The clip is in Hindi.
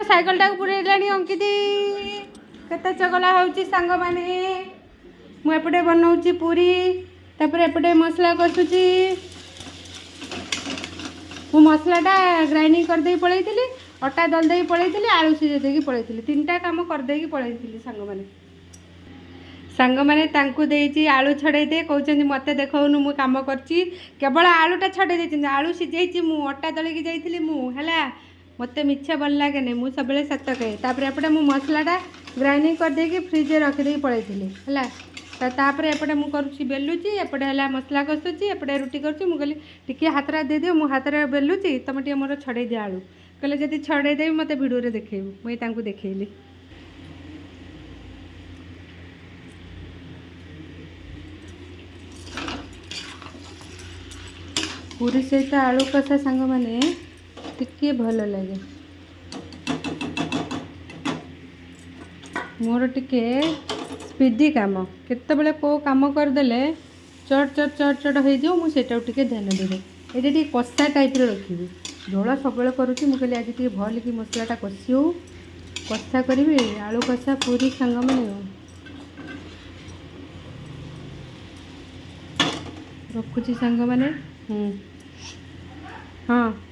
साइकल टाक पुरेलानी अंकिति केते चगला होउची सांग माने मु एपटे बनाउची पूरी तापर एपटे मसला कसुची मु मसलाटा ग्राइंडिंग कर दे पळैतिली अटा दल दे पळैतिली आलू सिझे देकी पळैतिली तीनटा काम कर देकी पळैतिली सांग माने तांकु देइची आलू छड़े दे कहउचंदी मते देखौनु मु काम करची केवल आलूटा छड़े देइची आलू सिझेइची मु अटा दलिकी जाइतिली मु हला मते मिच्छा भल लागे नै मु सबले सत कहे तापर एपटे मु मसलाटा ग्राइंडिंग कर देकी फ्रिज रे रखि देकी पळैतिली हला तापर एपटे मु करूची बेलुची एपटे हला मसला कसुची एपटे रोटी करूची मु कहली टिके हातरा दे दियो मु हातरा बेलुची तमे टिके मोर छड़े दे आलू कहले जदि छड़े देबी मते वीडियो रे देखेबू मुई तांकु देखेइली पूरी सहित आलू कषा सांग माने टिके भल लगे मोर टिके स्पीडी काम केतबेले को काम करदेले चट चट चट चट हो जाऊ मुझे टिके ध्यान देवे ये टिके कषा टाइप रखी झोल सब करुँची मुझे आज टे भल कि मसलाटा कषी हो कषा करी आलू कषा पूरी सांग माने रखुची सांग माने हाँ